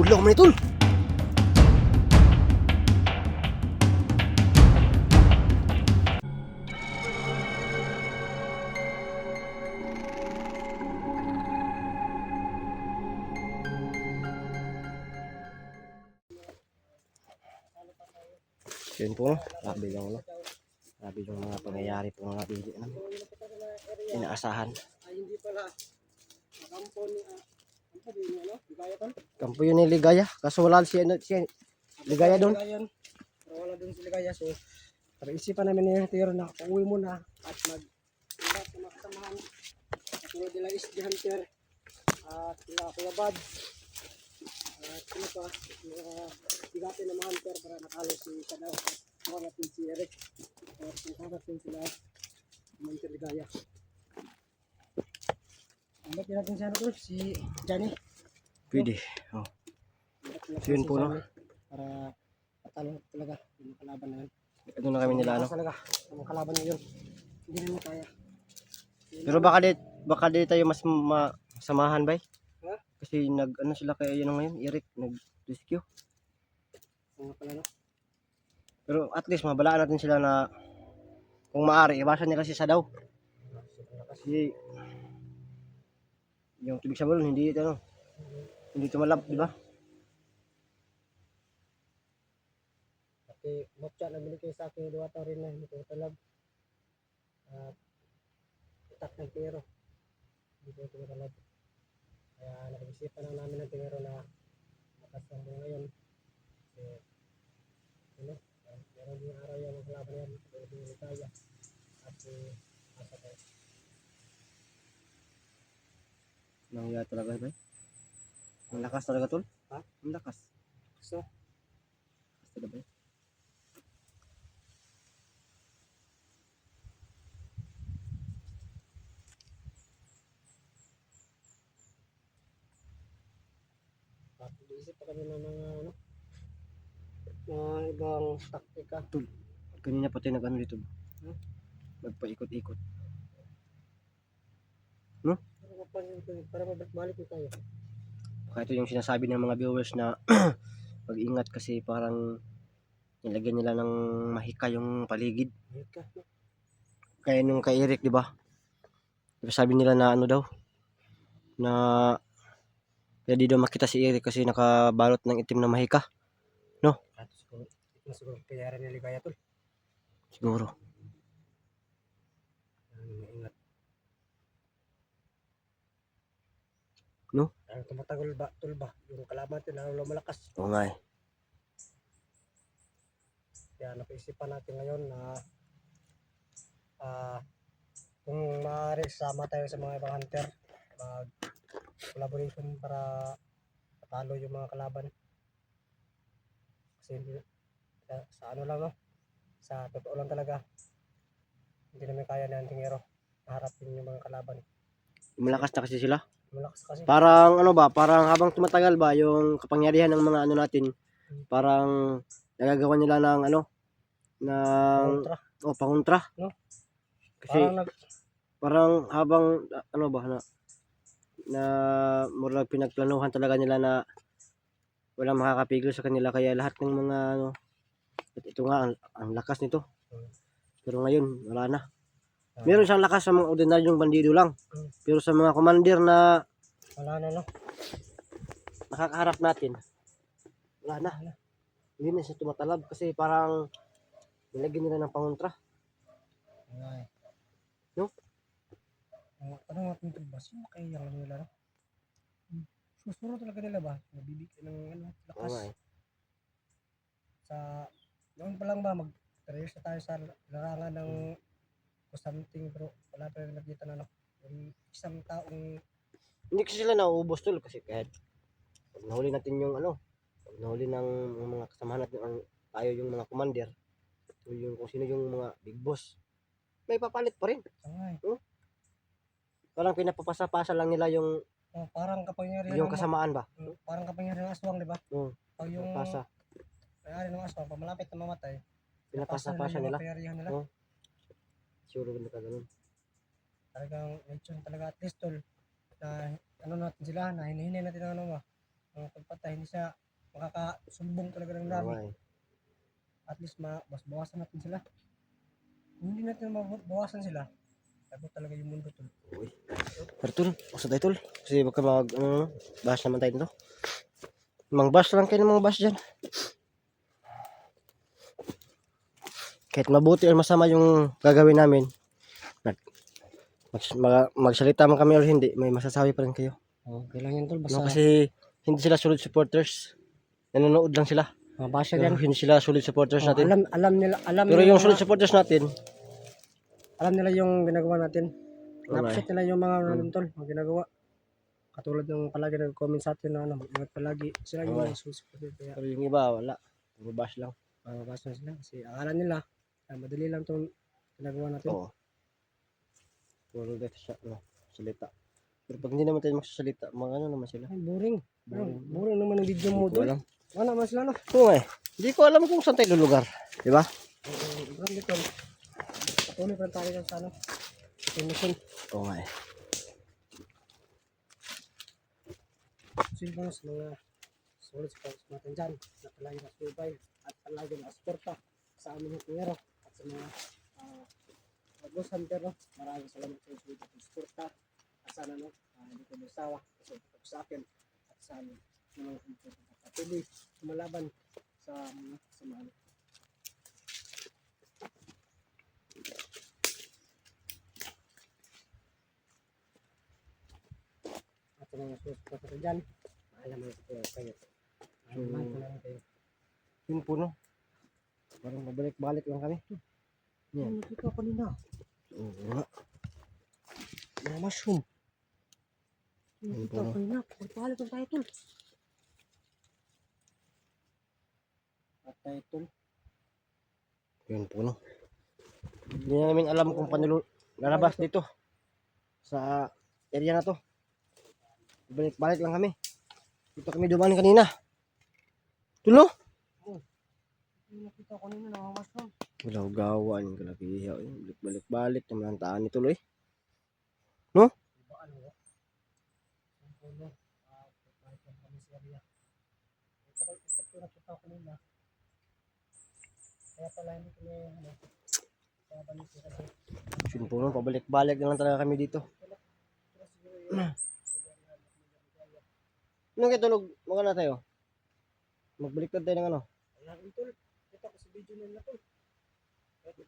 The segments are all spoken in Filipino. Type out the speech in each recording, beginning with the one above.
Ulo mo tol. Yun po, grabe yung ano. Grabe yung mga pangyayari po mga bili namin. Inaasahan. Hindi pala kampo ni Ligaya tol. Kampo yun ni Ligaya. Kaso wala si Ligaya doon. Pero wala doon si Ligaya. So, pag-isipan namin ni Hunter na uuwi muna at mag-ibat sa mga kasamahan. Katulad nila SD Hunter at sila Kuya Bad. At sino pa, bigatin ng mga Hunter para nakalo si Kadaw. Ako natin si Eric. At kung natin sila Hunter Ligaya. Ambak natin si ano tol, si Johnny. Pwede. Oh. So yun po no. Para patalo talaga yung kalaban na yun. Ito na kami nila ano. Talaga, yung kalaban na yun. Hindi naman kaya. Pero baka di tayo mas masamahan bay. Ha? Kasi ano sila kaya yun ngayon, Eric nag-rescue. Mga pala no. Pero at least mabalaan natin sila na kung maaari iwasan nila si Sadaw. Kasi yung tubig sa balon hindi tumalab, di ba? Kasi motya na binigay sa akin 2 taon rin na hindi ko talab. At itak ng tiro. Hindi ko talab. Kaya nakapisipan lang namin ng tiro na makasang mo ngayon. Kasi ano, meron yung araw yung kalaban yan. Meron yung Ligaya. At asa ko. Nangyayari talaga ba? Ang lakas talaga tol. Ha? Ang lakas. So, Basta ba? isip pa kami ng mga ano, mga ibang taktika. Kanina pati nag-ano dito. Hmm? Nagpaikot-ikot. Para mabalik na tayo. Baka ito yung sinasabi ng mga viewers na mag-ingat kasi parang nilagyan nila ng mahika yung paligid. Hika. Kaya nung kay Eric, di ba? Sabi nila na ano daw, na kaya di daw makita si Eric kasi nakabalot ng itim na mahika. At siguro kaya rin Ligaya tol. Siguro. Ingat. No? Ang tumatagal ba tol ba? Yung kalaban natin lalo malakas. Oo nga eh. Kaya napaisipan natin ngayon na kung maaari sama tayo sa mga ibang hunter, mag collaboration para patalo yung mga kalaban. Kasi sa ano lang no, sa totoo lang talaga hindi namin kaya ng tingero harapin yung mga kalaban. Malakas na kasi sila. Malakas kasi. Parang ano ba, parang habang tumatagal ba yung kapangyarihan ng mga ano natin, parang nagagawa nila ng ano, ng pangontra. No? Kasi parang habang ano ba na murag pinagplanuhan talaga nila na walang makakapigil sa kanila kaya lahat ng mga ano, ito nga ang lakas nito. Pero ngayon wala na. Meron siyang lakas sa mga ordinaryong bandido lang. Pero sa mga commander na wala na no. nakakaharap natin, wala na. Hindi na siya tumatalab kasi parang nilagyan nila ng pangontra. Ay. No? Ano nga itong ba? Sino kaya yung nila no? Susuro talaga nila ba? Nabibigyan ng ano, lakas. Okay. Sa noon pa lang ba mag-trace na tayo sa larangan ng something pero wala pa rin nakita na no. Yung isang taong Hindi kasi sila nauubos tol kasi kahit pag nahuli natin yung ano, pag nahuli ng mga kasamahan natin tayo yung mga commander o yung kung sino yung mga big boss, may papalit pa rin. sangay. Parang pinapapasa-pasa lang nila yung Parang kapangyarihan yung kasamaan ba? parang kapangyarihan ng aswang, di ba? Pag yung Pasa. may-ari ng aswang, pag malapit na mamatay, Pinapasa-pasa nila. kapangyarihan nila. Sure ganda ka ganun. Talagang medyo talaga at least tol na ano natin sila, na hinihinay natin ang ano ba, mga pagpatay, hindi siya makakasumbong talaga ng dami. Okay. At least mas bawasan natin sila. Kung hindi natin mabawasan sila, lagot talaga yung mundo tol. Uy. Pero tol, usa tayo tol. Kasi baka bash naman tayo nito. Mang bash lang kayo ng mga bash dyan. Kahit mabuti o masama yung gagawin namin, magsalita man kami o hindi, may masasabi pa rin kayo. Okay lang yan tol, basta No, kasi hindi sila solid supporters. Nanonood lang sila. mga basya Pero dyan. hindi sila solid supporters natin. Alam Pero nila yung solid supporters natin, alam nila yung ginagawa natin. Okay. Napset nila yung mga natin tol, mga ginagawa. Katulad ng palagi nag-comment sa atin na mag-ingat palagi. Sila yung Okay. mga susuported. Kaya pero yung iba, wala. Bash lang. basya sila kasi akala nila madali lang itong ginagawa natin. Oo. Puro dito siya, salita. Pero pag hindi naman tayo magsasalita, mga ano naman sila. Ay, boring. Boring. Boring naman ang video mo Hindi ko doon. alam. Ano naman sila no? Oo eh. Hindi ko alam kung saan tayo lulugar. Diba? Alam nito. Patuloy pa rin tayo sa ano. Sa mission. Oo nga eh. Silvang sa mga solid sports natin dyan na palagi na survive at palagi na asporta sa aming hukungero at sa mga Ghost Hunter no? Maraming salamat sa inyo sa suporta at sana no, hindi ko masawa kasi sa akin at sa amin mga patuloy lumalaban sa mga samahan. At sa mga suporta natin dyan, maalam mo kayo. Maalam ko lang kayo. Yun po no. Parang mabalik-balik lang kami. Yan, nakita ko nila. Oo nga. Mga mushroom. Yan po Nakita no. ko nila. Magpahalit ang tayo tol. At tayo tol. Yun po no. Hindi namin alam kung paano lalabas dito. Sa area na to. Balik-balik lang kami. Dito kami dumaan kanina. Tulo? Nakita ko nila mga mushroom. Galaw-gawan yung kalakihaw. Balik-balik naman ang taan ni tuloy. No? Diba ano? Ang puno. Kahit lang kami sa area. Ito nakita ko nila. Kaya pala hindi kami ano. Kaya balik ko kasi. Yun po no. Pabalik-balik na lang talaga kami dito. Anong katulog? Mga na tayo? Magbaliktad tayo ng ano? Ayan tol. Kita ko sa video nila tol.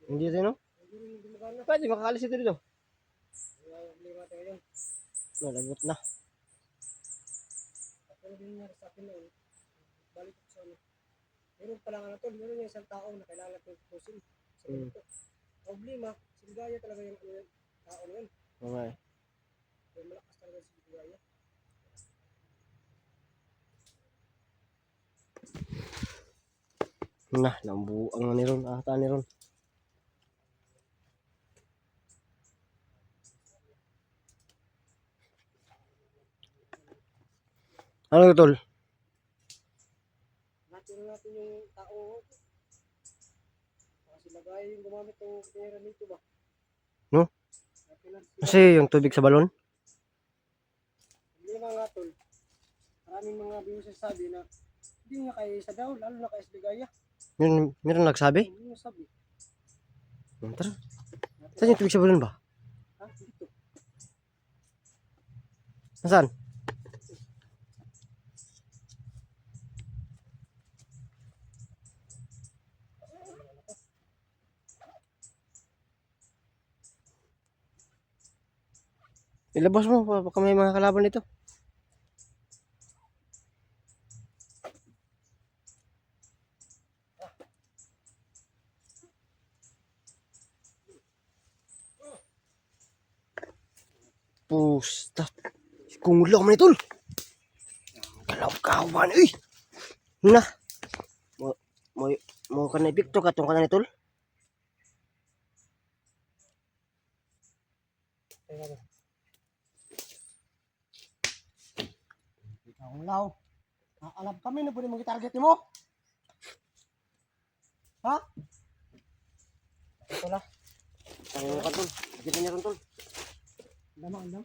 Hindi tayo no? Hindi gumagana. Pwede makakalis ito dito. Lima tayo yun. Nalagot na. At ano din nangyari sa akin noon. Balik ko sa ano. Meron pala nga tol. Meron yung isang tao na kailangan kong pusin. Sa ganito. Problema. Siligaya talaga yung tao na yun. Okay. Kaya malakas talaga si siligaya. Nah, nambuang na ni Ron. Ata ni Ron. Ano tol? Natin yung tao. Kasi lagay yung gumamit ng pera nito ba? No? Kasi yung tubig sa balon? Hindi nga tol. Maraming mga viewers sabi na hindi nga kay sa daw, lalo na kay Siligaya. Meron nagsabi? Hindi nga sabi. Tara. Saan yung tubig sa balon ba? Ha? Dito. Nasaan? Ilabas mo, baka may mga kalaban dito. Pusta. Kung ulang man ito. Kalaw-kawan, eh. Na. Mo ka na ipikto katong ka na ito. Ikaw law. Alam kami na pwede mong target mo. Ha? Ito lang. Ano ka tol? Kita niya ron tol. Alam.